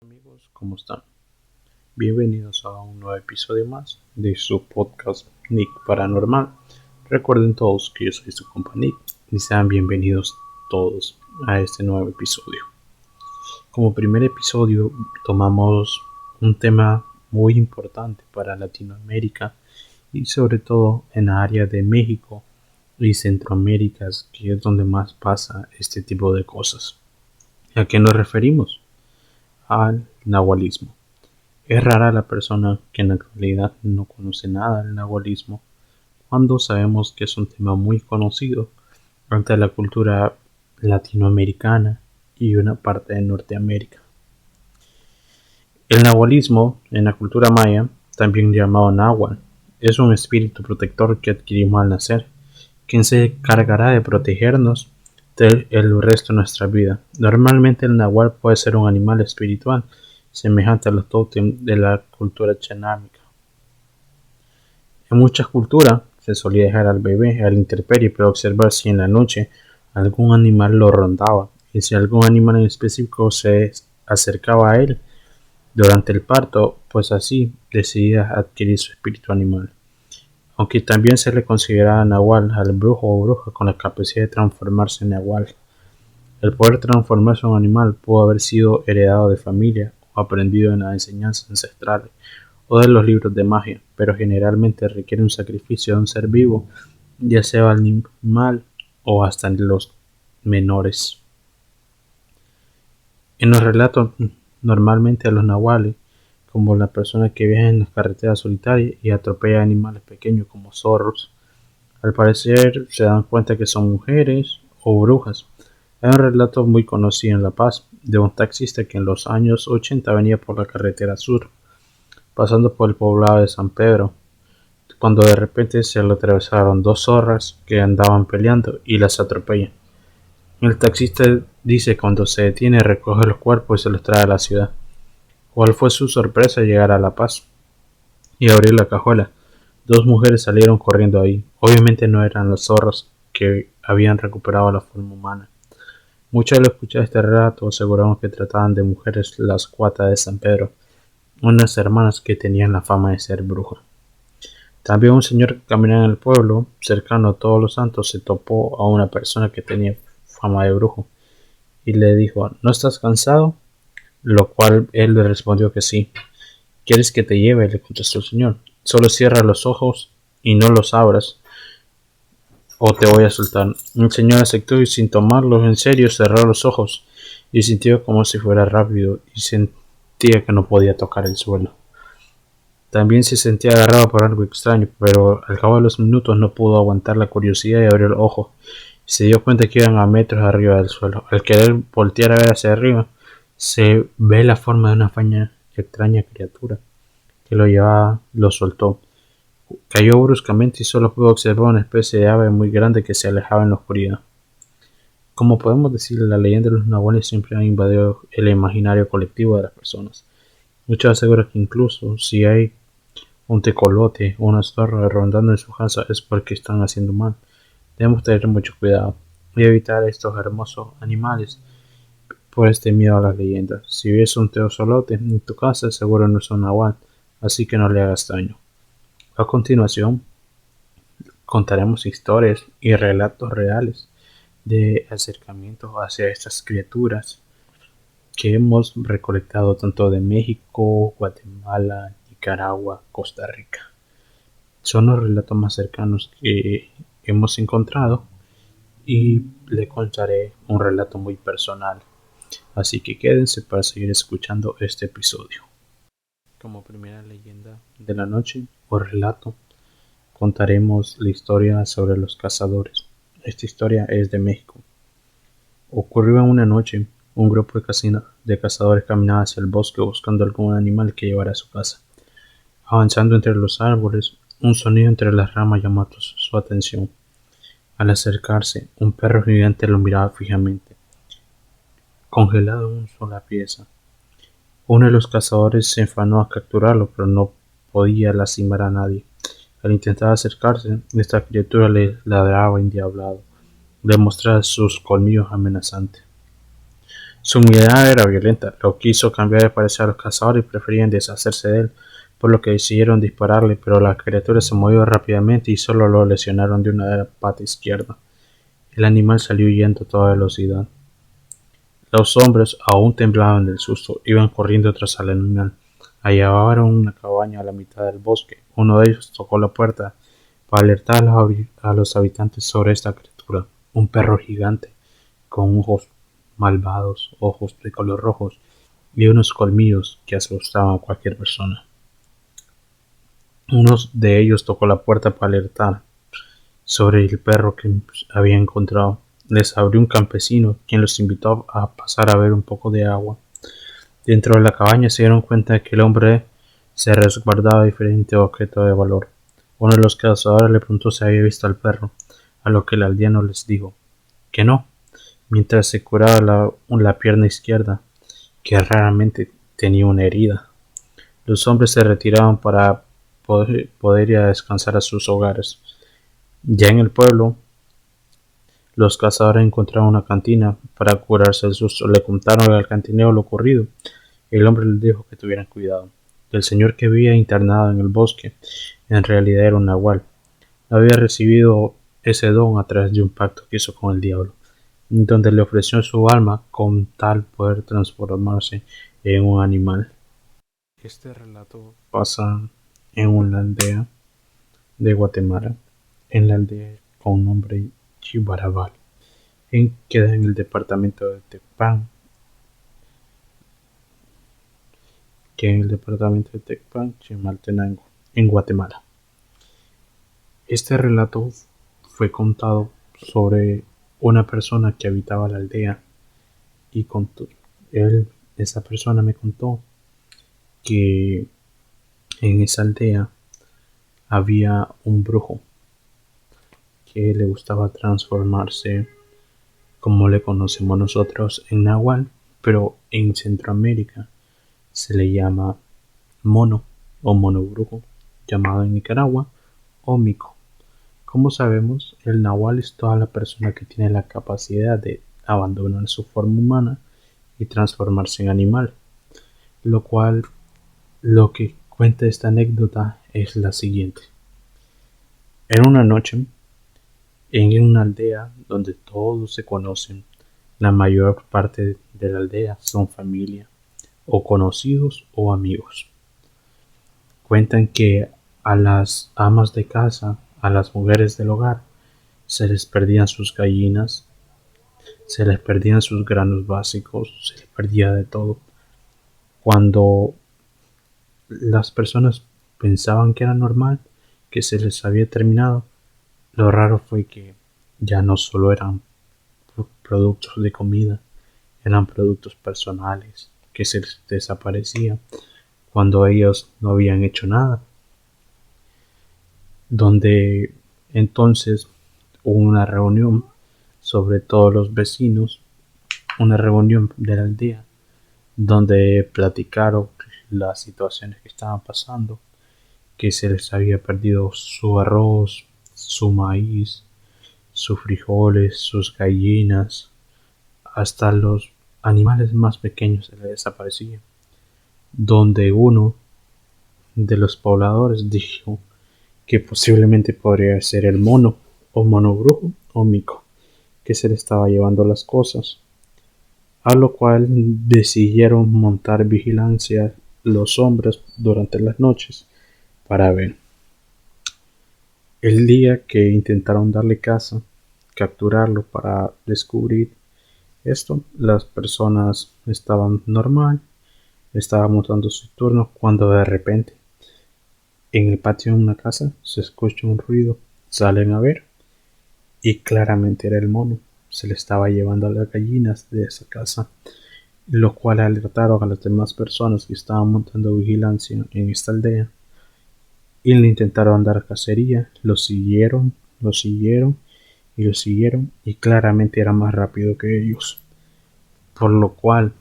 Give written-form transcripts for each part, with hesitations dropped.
Amigos, ¿cómo están? Bienvenidos a un nuevo episodio más de su podcast Nick Paranormal. Recuerden todos que yo soy su compa Nick y sean bienvenidos todos a este nuevo episodio. Como primer episodio tomamos un tema muy importante para Latinoamérica y sobre todo en la área de México y Centroamérica, que es donde más pasa este tipo de cosas. ¿A qué nos referimos? Al nahualismo. Es rara la persona que en la actualidad no conoce nada del nahualismo, cuando sabemos que es un tema muy conocido ante la cultura latinoamericana y una parte de Norteamérica. El nahualismo, en la cultura maya, también llamado náhuatl, es un espíritu protector que adquirimos al nacer, quien se encargará de protegernos el resto de nuestra vida. Normalmente el nahuatl puede ser un animal espiritual, semejante a los tótem de la cultura chanámica. En muchas culturas se solía dejar al bebé a la intemperie para observar si en la noche algún animal lo rondaba y si algún animal en específico se acercaba a él durante el parto, pues así decidía adquirir su espíritu animal. Aunque también se le consideraba nahual al brujo o bruja con la capacidad de transformarse en nahual. El poder transformarse en un animal pudo haber sido heredado de familia o aprendido en las enseñanzas ancestrales o de los libros de magia, pero generalmente requiere un sacrificio de un ser vivo, ya sea animal o hasta en los menores. En los relatos, normalmente a los nahuales, como la persona que viaja en las carreteras solitarias y atropella animales pequeños como zorros, al parecer se dan cuenta que son mujeres o brujas. Hay un relato muy conocido en La Paz de un taxista que en los años 80 venía por la carretera sur, pasando por el poblado de San Pedro, cuando de repente se le atravesaron dos zorras que andaban peleando y las atropellan. El taxista dice que cuando se detiene recoge los cuerpos y se los trae a la ciudad. ¿Cuál fue su sorpresa llegar a La Paz y abrir la cajuela? Dos mujeres salieron corriendo ahí. Obviamente no eran las zorras que habían recuperado la forma humana. Muchos al escuchar este relato aseguraron que trataban de mujeres las cuatas de San Pedro, unas hermanas que tenían la fama de ser brujas. También un señor que caminaba en el pueblo, cercano a Todos los Santos, se topó a una persona que tenía fama de brujo y le dijo: ¿No estás cansado? Lo cual él le respondió que sí. ¿Quieres que te lleve?, le contestó el señor. Solo cierra los ojos y no los abras o te voy a soltar. El señor aceptó y sin tomarlo en serio cerró los ojos y sintió como si fuera rápido y sentía que no podía tocar el suelo. También se sentía agarrado por algo extraño, pero al cabo de los minutos no pudo aguantar la curiosidad y abrió el ojo. Se dio cuenta que iban a metros arriba del suelo. Al querer voltear a ver hacia arriba, se ve la forma de una extraña criatura que lo soltó. Cayó bruscamente y solo pudo observar una especie de ave muy grande que se alejaba en la oscuridad. Como podemos decir, la leyenda de los nahuales siempre ha invadido el imaginario colectivo de las personas. Muchos aseguran que incluso si hay un tecolote o una zorra rondando en su casa es porque están haciendo mal. Debemos tener mucho cuidado y evitar estos hermosos animales por este miedo a las leyendas. Si ves un teosolote en tu casa, seguro no es un nahual, así que no le hagas daño. A continuación, contaremos historias y relatos reales de acercamientos hacia estas criaturas que hemos recolectado tanto de México, Guatemala, Nicaragua, Costa Rica. Son los relatos más cercanos que hemos encontrado y le contaré un relato muy personal. Así que quédense para seguir escuchando este episodio. Como primera leyenda de la noche o relato, contaremos la historia sobre los cazadores. Esta historia es de México. Ocurrió en una noche. Un grupo de cazadores caminaba hacia el bosque buscando algún animal que llevar a su casa. Avanzando entre los árboles, un sonido entre las ramas llamó su atención. Al acercarse, un perro gigante lo miraba fijamente, congelado en una sola pieza. Uno de los cazadores se afanó a capturarlo, pero no podía lastimar a nadie. Al intentar acercarse, esta criatura le ladraba endiablado, le mostraba sus colmillos amenazantes. Su mirada era violenta, lo que hizo cambiar de parecer a los cazadores y preferían deshacerse de él, por lo que decidieron dispararle, pero la criatura se movió rápidamente y solo lo lesionaron de una pata izquierda. El animal salió huyendo a toda velocidad. Los hombres, aún temblaban del susto, iban corriendo tras el animal. Hallaron una cabaña a la mitad del bosque. Uno de ellos tocó la puerta para alertar a los habitantes sobre esta criatura, un perro gigante, con ojos malvados, ojos de color rojos y unos colmillos que asustaban a cualquier persona. Uno de ellos tocó la puerta para alertar sobre el perro que había encontrado. Les abrió un campesino, quien los invitó a pasar a ver un poco de agua. Dentro de la cabaña se dieron cuenta de que el hombre se resguardaba diferentes objetos de valor. Uno de los cazadores le preguntó si había visto al perro, a lo que el aldeano les dijo que no, mientras se curaba la pierna izquierda, que raramente tenía una herida. Los hombres se retiraban para poder ir a descansar a sus hogares. Ya en el pueblo, los cazadores encontraron una cantina para curarse el susto. Le contaron al cantinero lo ocurrido. El hombre les dijo que tuvieran cuidado. El señor que había internado en el bosque en realidad era un nahual. Había recibido ese don a través de un pacto que hizo con el diablo, donde le ofreció su alma con tal poder transformarse en un animal. Este relato pasa en una aldea de Guatemala, en la aldea con nombre Chibarabal, queda en el departamento de Tecpan, Chimaltenango, en Guatemala. Este relato fue contado sobre una persona que habitaba la aldea y esa persona me contó que en esa aldea había un brujo que le gustaba transformarse como le conocemos nosotros en Nahual, pero en Centroamérica se le llama mono o mono brujo, llamado en Nicaragua o mico. Como sabemos, el Nahual es toda la persona que tiene la capacidad de abandonar su forma humana y transformarse en animal, lo que cuenta esta anécdota es la siguiente. En una noche, en una aldea donde todos se conocen, la mayor parte de la aldea son familia, o conocidos o amigos. Cuentan que a las amas de casa, a las mujeres del hogar, se les perdían sus gallinas, se les perdían sus granos básicos, se les perdía de todo. Cuando las personas pensaban que era normal, que se les había terminado, lo raro fue que ya no solo eran productos de comida, eran productos personales que se les desaparecían cuando ellos no habían hecho nada. Donde entonces hubo una reunión sobre todos los vecinos, una reunión de la aldea, donde platicaron las situaciones que estaban pasando, que se les había perdido su arroz, su maíz, sus frijoles, sus gallinas, hasta los animales más pequeños se les desaparecían. Donde uno de los pobladores dijo que posiblemente podría ser el mono, o mono brujo, o mico, que se le estaba llevando las cosas, a lo cual decidieron montar vigilancia los hombres durante las noches para ver. El día que intentaron darle caza, capturarlo para descubrir esto, las personas estaban normal, estaban montando su turno cuando de repente en el patio de una casa se escucha un ruido, salen a ver y claramente era el mono, se le estaba llevando a las gallinas de esa casa, lo cual alertaron a las demás personas que estaban montando vigilancia en esta aldea y le intentaron dar cacería, lo siguieron y claramente era más rápido que ellos, por lo cual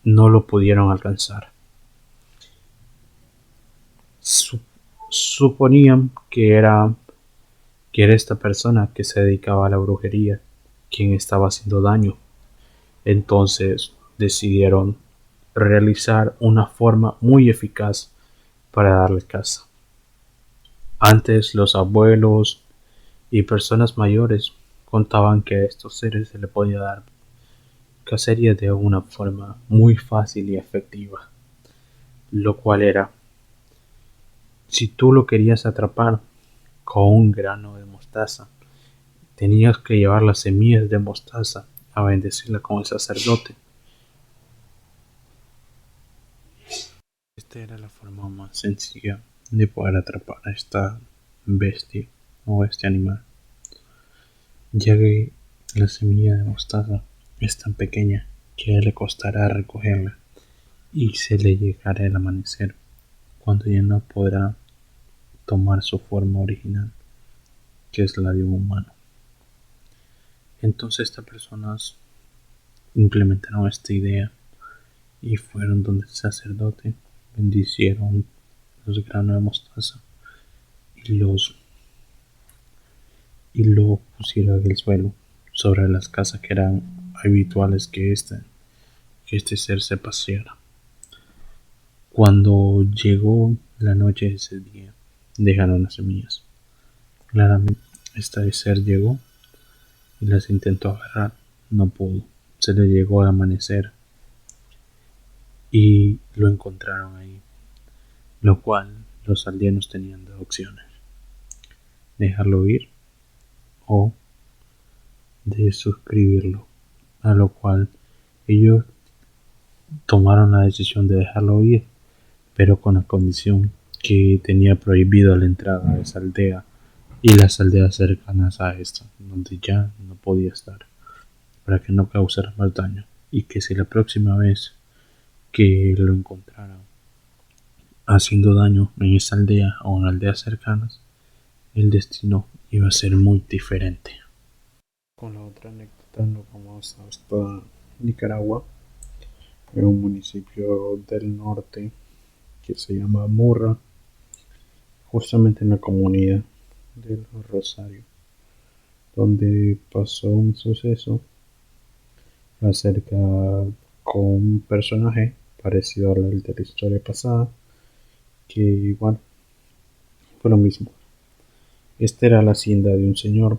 no lo pudieron alcanzar. Suponían que era esta persona que se dedicaba a la brujería quien estaba haciendo daño. Entonces decidieron realizar una forma muy eficaz para darle caza. Antes los abuelos y personas mayores contaban que a estos seres se le podía dar cacería de una forma muy fácil y efectiva, lo cual era, si tú lo querías atrapar con un grano de mostaza, tenías que llevar las semillas de mostaza a bendecirla con el sacerdote. Esta era la forma más sencilla de poder atrapar a esta bestia o este animal, ya que la semilla de mostaza es tan pequeña que le costará recogerla y se le llegará el amanecer, cuando ya no podrá tomar su forma original, que es la de un humano. Entonces estas personas implementaron esta idea y fueron donde el sacerdote, bendicieron los granos de mostaza y lo pusieron en el suelo sobre las casas que eran habituales que este ser se paseara. Cuando llegó la noche de ese día, dejaron las semillas. Claramente, este ser llegó y las intentó agarrar. No pudo. Se le llegó al amanecer y lo encontraron ahí, lo cual los aldeanos tenían dos opciones: dejarlo ir o de suscribirlo, a lo cual ellos tomaron la decisión de dejarlo ir, pero con la condición que tenía prohibido la entrada a esa aldea y las aldeas cercanas a esta, donde ya no podía estar, para que no causara más daño, y que si la próxima vez que lo encontraran haciendo daño en esa aldea o en aldeas cercanas, el destino iba a ser muy diferente. Con la otra anécdota nos vamos hasta Nicaragua, en un municipio del norte que se llama Murra, justamente en la comunidad del Rosario, donde pasó un suceso acerca con un personaje parecido al de la historia pasada, que igual fue lo mismo. Esta era la hacienda de un señor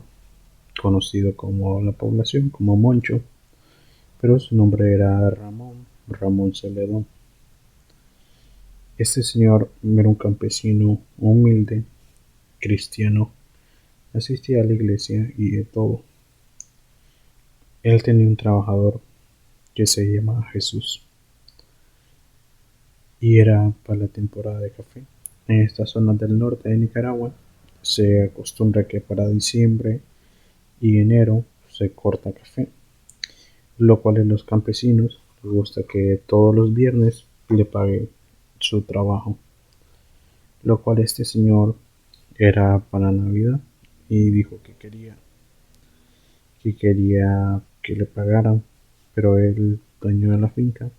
conocido como la población como Moncho, pero su nombre era Ramón Celedón. Este señor era un campesino humilde, cristiano, asistía a la iglesia y de todo. Él tenía un trabajador que se llamaba Jesús y era para la temporada de café. En estas zonas del norte de Nicaragua se acostumbra que para diciembre y enero se corta café, lo cual a los campesinos les gusta que todos los viernes le pague su trabajo, lo cual este señor era para Navidad y dijo que quería que le pagaran, pero el dueño de la finca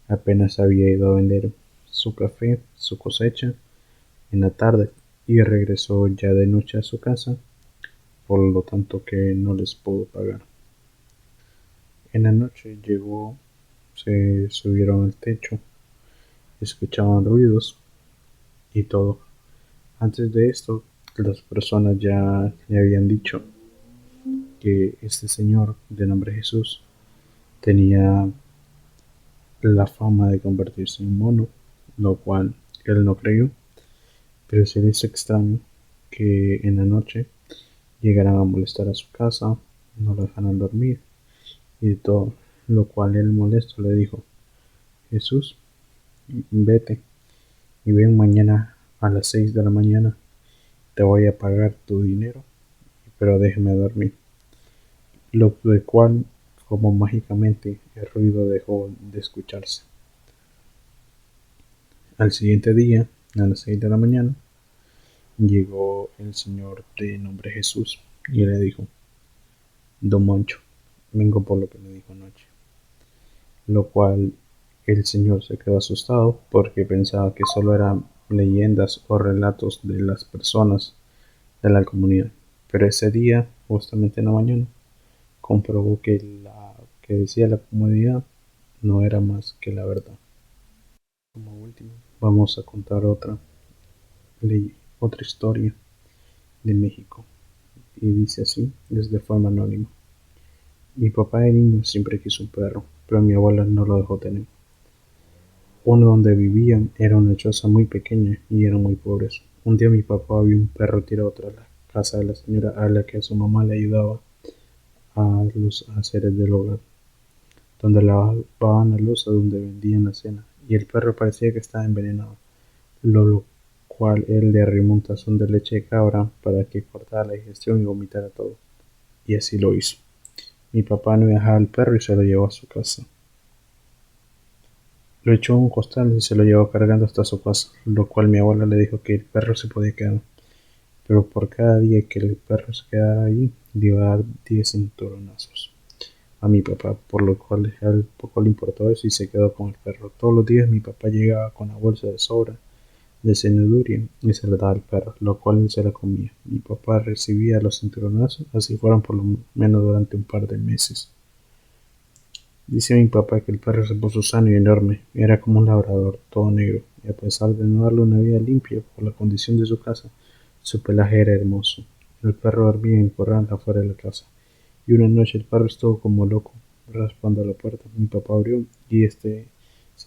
apenas había ido a vender su café, su cosecha, en la tarde y regresó ya de noche a su casa, por lo tanto que no les pudo pagar. En la noche llegó, se subieron al techo, escuchaban ruidos y todo. Antes de esto, las personas ya le habían dicho que este señor de nombre Jesús tenía la fama de convertirse en mono, lo cual él no creyó, pero se le hizo extraño que en la noche llegaran a molestar a su casa, no lo dejaran dormir y de todo, lo cual él molesto le dijo: Jesús, vete y ven mañana a las 6 de la mañana, te voy a pagar tu dinero, pero déjame dormir. Lo cual, como mágicamente, el ruido dejó de escucharse. Al siguiente día, a las 6 de la mañana, llegó el señor de nombre Jesús y le dijo: Don Moncho, vengo por lo que me dijo anoche. Lo cual el señor se quedó asustado porque pensaba que solo eran leyendas o relatos de las personas de la comunidad. Pero ese día, justamente en la mañana, comprobó que la que decía la comunidad no era más que la verdad. Como último, vamos a contar otra historia de México. Y dice así, es de forma anónima. Mi papá de niño siempre quiso un perro, pero mi abuela no lo dejó tener. Uno donde vivían era una choza muy pequeña y eran muy pobres. Un día mi papá vio un perro tirado tras la casa de la señora a la que su mamá le ayudaba a los haceres del hogar, donde lavaban la loza donde vendían la cena, y el perro parecía que estaba envenenado, lo cual él le arrimó un tazón de leche de cabra para que cortara la digestión y vomitara todo, y así lo hizo. Mi papá no dejaba al perro y se lo llevó a su casa. Lo echó en un costal y se lo llevó cargando hasta su casa, lo cual mi abuela le dijo que el perro se podía quedar, pero por cada día que el perro se quedara allí, le iba a dar 10 cinturonazos a mi papá, por lo cual a él poco le importó eso y se quedó con el perro. Todos los días mi papá llegaba con la bolsa de sobra de cenaduria y se la daba al perro, lo cual él se la comía. Mi papá recibía los cinturonazos, así fueron por lo menos durante un par de meses. Dice mi papá que el perro se puso sano y enorme, era como un labrador, todo negro, y a pesar de no darle una vida limpia por la condición de su casa, su pelaje era hermoso. El perro dormía en el corral afuera de la casa, y una noche el perro estuvo como loco, raspando a la puerta. Mi papá abrió, y se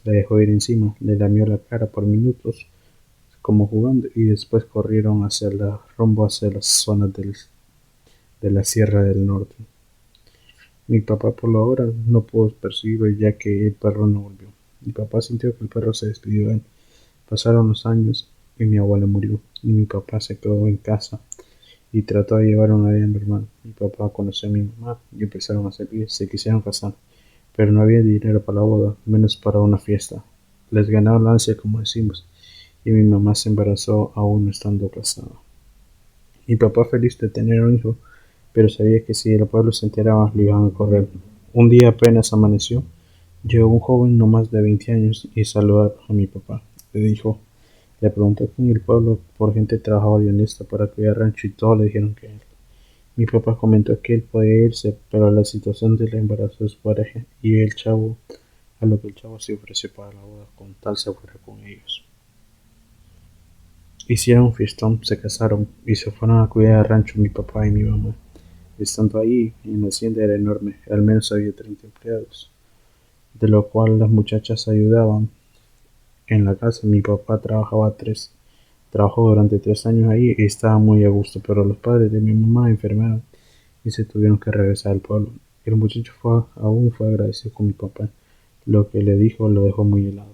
la dejó ir encima, le lamió la cara por minutos, como jugando, y después corrieron rumbo hacia las zonas de la Sierra del Norte. Mi papá por lo ahora no pudo percibirlo ya que el perro no volvió. Mi papá sintió que el perro se despidió de él. Pasaron los años y mi abuela murió y mi papá se quedó en casa y trató de llevar una vida normal. Mi papá conoció a mi mamá y empezaron a salir, se quisieron casar, pero no había dinero para la boda, menos para una fiesta. Les ganaba la ansia, como decimos, y mi mamá se embarazó aún no estando casada. Mi papá feliz de tener un hijo, pero sabía que si el pueblo se enteraba lo iban a correr. Un día apenas amaneció, llegó un joven no más de 20 años y saludó a mi papá. Le preguntó en el pueblo por gente trabajadora y honesta para cuidar rancho y todos le dijeron que él. Mi papá comentó que él podía irse, pero la situación del embarazo de su pareja y a lo que el chavo se ofreció para la boda con tal se fuera con ellos. Hicieron un fiestón, se casaron y se fueron a cuidar al rancho mi papá y mi mamá. Estando ahí, en la hacienda era enorme, al menos había 30 empleados, de lo cual las muchachas ayudaban en la casa. Mi papá trabajó durante 3 años ahí y estaba muy a gusto, pero los padres de mi mamá enfermaron y se tuvieron que regresar al pueblo. El muchacho aún fue agradecido con mi papá, lo que le dijo lo dejó muy helado.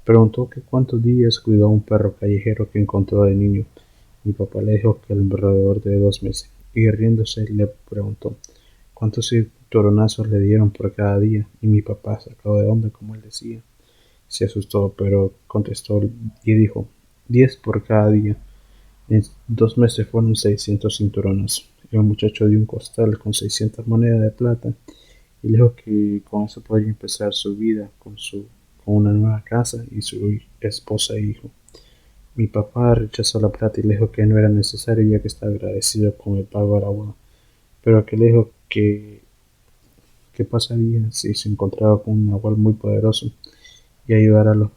Preguntó que cuántos días cuidó a un perro callejero que encontró de niño. Mi papá le dijo que alrededor de 2 meses, y riéndose le preguntó cuántos cinturonazos le dieron por cada día, y mi papá, sacado de onda como él decía, se asustó, pero contestó y dijo 10 por cada día. En 2 meses fueron 600 cinturonazos. El muchacho dio un costal con 600 monedas de plata y dijo que con eso podría empezar su vida con una nueva casa y su esposa e hijo. Mi papá rechazó la plata y le dijo que no era necesario ya que estaba agradecido con el pago de la boda, pero que le dijo que pasaría si se encontraba con un nahual muy poderoso y ayudara a los